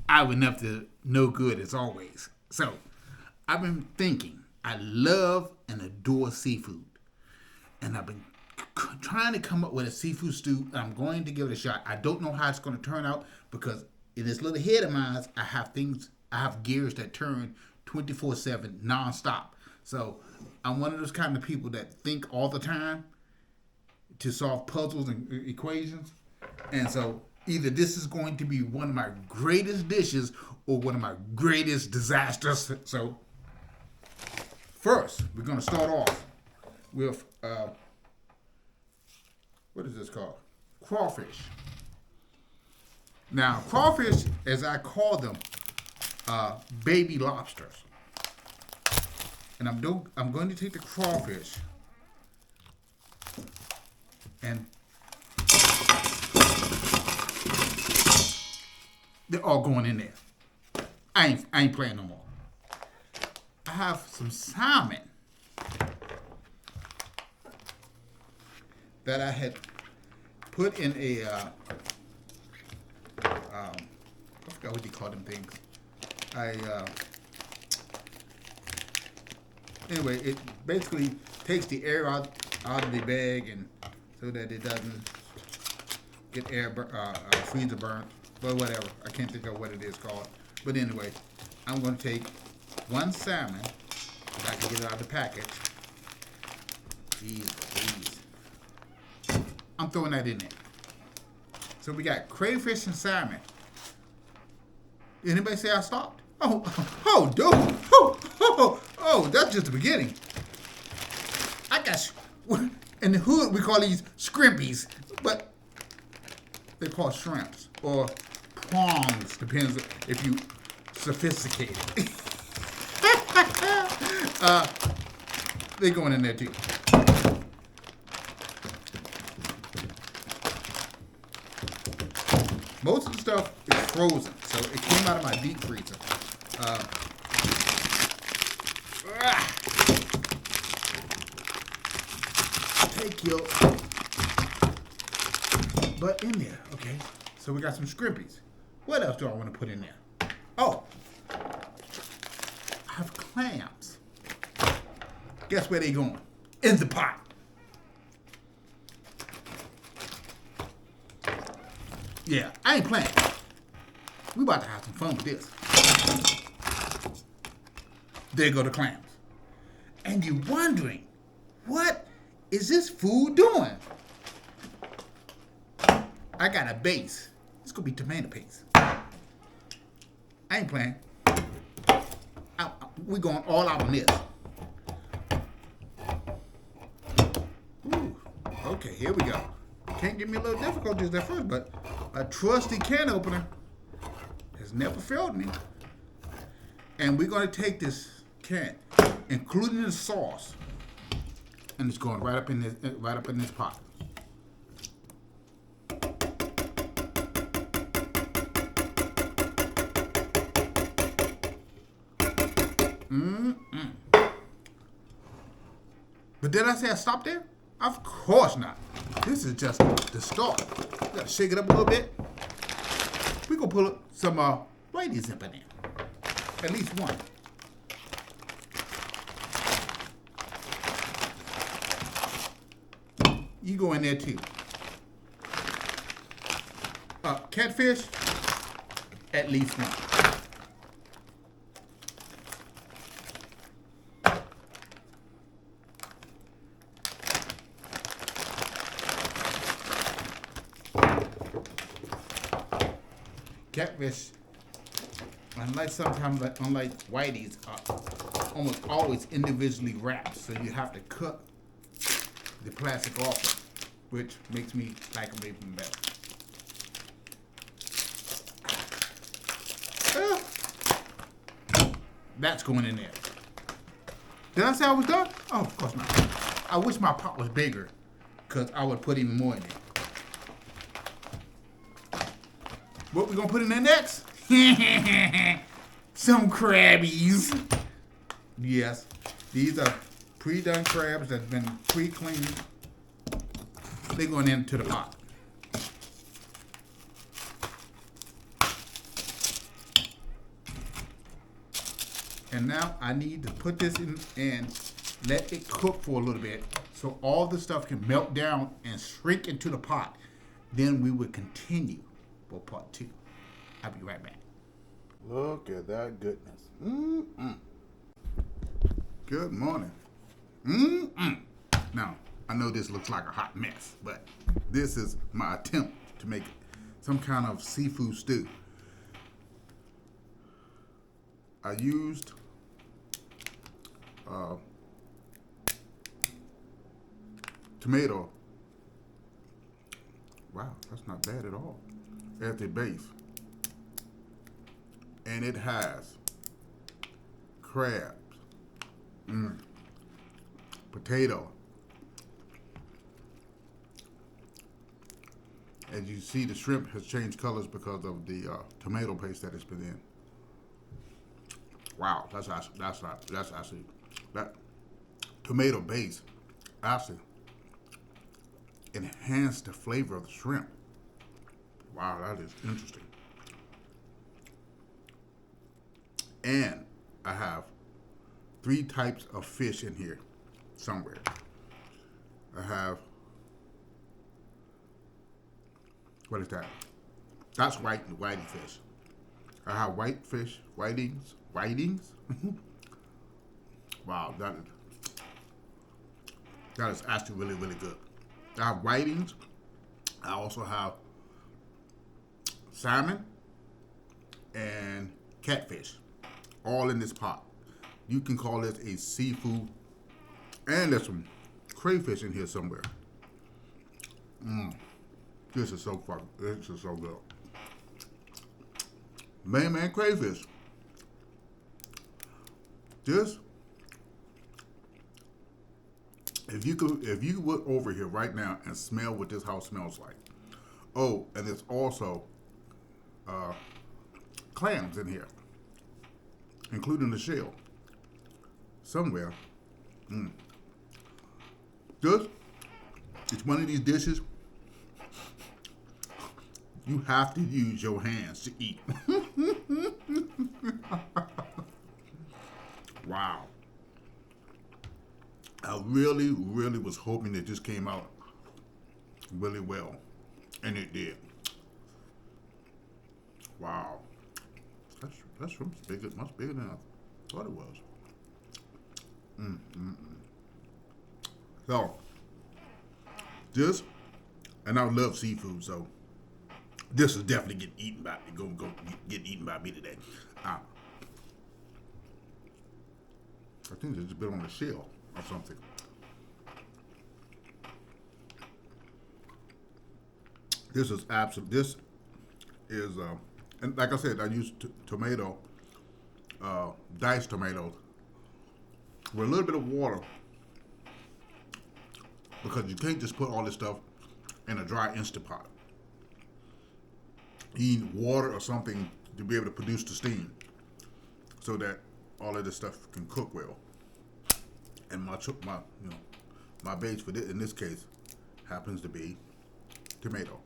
I went up to no good as always. So, I've been thinking, I love and adore seafood. And I've been trying to come up with a seafood stew. I'm going to give it a shot. I don't know how it's going to turn out because in this little head of mine, I have gears that turn 24/7 nonstop. So I'm one of those kind of people that think all the time to solve puzzles and equations. And so either this is going to be one of my greatest dishes or one of my greatest disasters. So first, we're going to start off with, what is this called? Crawfish. Now, crawfish, as I call them, baby lobsters. And I'm going to take the crawfish and they're all going in there. I ain't playing no more. I have some salmon that I had put in a I forgot what you call them things. Anyway, it basically takes the air out of the bag and so that it doesn't get freezer burnt, but whatever. I can't think of what it is called. But anyway, I'm going to take one salmon, if I can get it out of the package. Jeez. I'm throwing that in there. So we got crayfish and salmon. Anybody say I stopped? Oh, dude. Oh, that's just the beginning. I got, in the hood we call these scrimpies, but they're called shrimps or prawns, depends if you sophisticated. They're going in there too. Most of the stuff is frozen, so it came out of my deep freezer. Take your butt in there, okay? So we got some scrimpies. What else do I want to put in there? Oh, I have clams. Guess where they going? In the pot. Yeah, I ain't playing. We about to have some fun with this. There go the clams. And you're wondering, what is this food doing? I got a base. It's going to be tomato paste. I ain't playing. We're going all out on this. Ooh, okay, here we go. Can't give me a little difficulties at first, but a trusty can opener has never failed me. And we're going to take this can, including the sauce, and it's going right up in this pot. But did I say I stopped there? Of course not. This is just the start. You gotta shake it up a little bit. We're gonna put some whitey zip in there. At least one. You go in there too. Catfish, at least one. Catfish, unlike whiteys, are almost always individually wrapped, so you have to cut the plastic off, which makes me like them even better. That's going in there. Did I say I was done? Oh, of course not. I wish my pot was bigger, because I would put even more in there. What we gonna put in there next? Some crabbies. Yes, these are pre-done crabs that's been pre-cleaned. They're going into the pot. And now I need to put this in and let it cook for a little bit so all the stuff can melt down and shrink into the pot. Then we will continue for part 2. I'll be right back. Look at that goodness. Mm-mm. Good morning. Mm-mm. Now, I know this looks like a hot mess, but this is my attempt to make some kind of seafood stew. I used tomato. Wow, that's not bad at all. As the base. And it has crabs, potato. As you see, the shrimp has changed colors because of the tomato paste that it's been in. Wow, that's actually that tomato base actually enhanced the flavor of the shrimp. Wow, that is interesting. And I have 3 types of fish in here somewhere. I have, what is that? That's whiting fish. I have white fish, whitings. Wow, that is actually really, really good. I have whitings. I also have salmon and catfish, all in this pot. You can call this a seafood, and there's some crayfish in here somewhere. This is so good. Man, crayfish. This, if you look over here right now and smell what this house smells like. Oh, and there's also clams in here, including the shell. Somewhere. This, it's one of these dishes you have to use your hands to eat. Wow. I really, really was hoping that this came out really well. And it did. Wow. That shrimp's bigger, much bigger than I thought it was. So, this, and I love seafood, so this is definitely get eaten by me today. I think there's a bit on the shell or something. This is absolute. This is, and like I said, I used tomato, diced tomatoes with a little bit of water, because you can't just put all this stuff in a dry Instant Pot. You need water or something to be able to produce the steam, so that all of this stuff can cook well. And my base for this, in this case, happens to be tomato,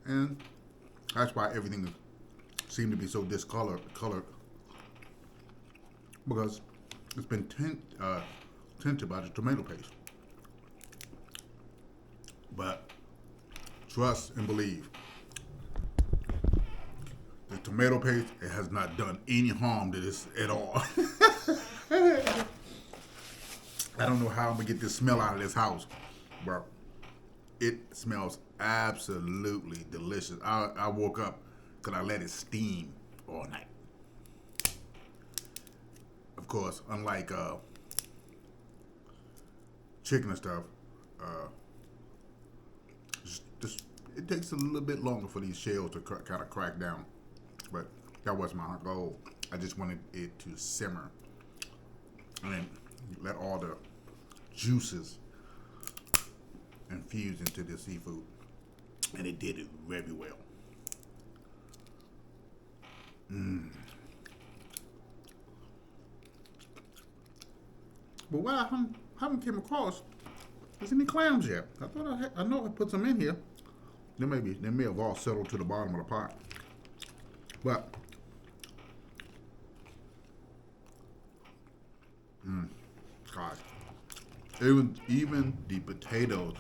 and that's why everything seemed to be so discolored, because it's been tinted by the tomato paste. But trust and believe, the tomato paste, it has not done any harm to this at all. I don't know how I'm gonna get this smell out of this house, but it smells absolutely delicious. I woke up because I let it steam all night. Of course, unlike chicken and stuff, it takes a little bit longer for these shells to kind of crack down. But that was my goal. I just wanted it to simmer and then let all the juices infuse into the seafood, and it did it very well. But what I haven't came across is any clams yet. I thought I know I put some in here. They may have all settled to the bottom of the pot. But Even the potatoes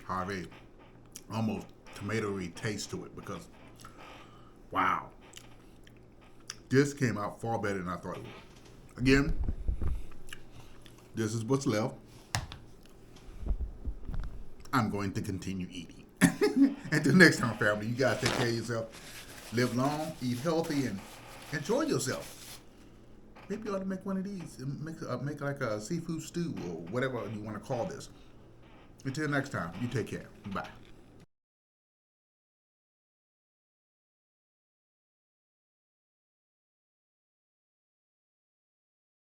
have a almost tomatoey taste to it because, wow, this came out far better than I thought it would. Again, this is what's left. I'm going to continue eating. Until next time, family, you guys take care of yourself. Live long, eat healthy, and enjoy yourself. Maybe you ought to make one of these. Make like a seafood stew or whatever you want to call this. Until next time, you take care. Bye.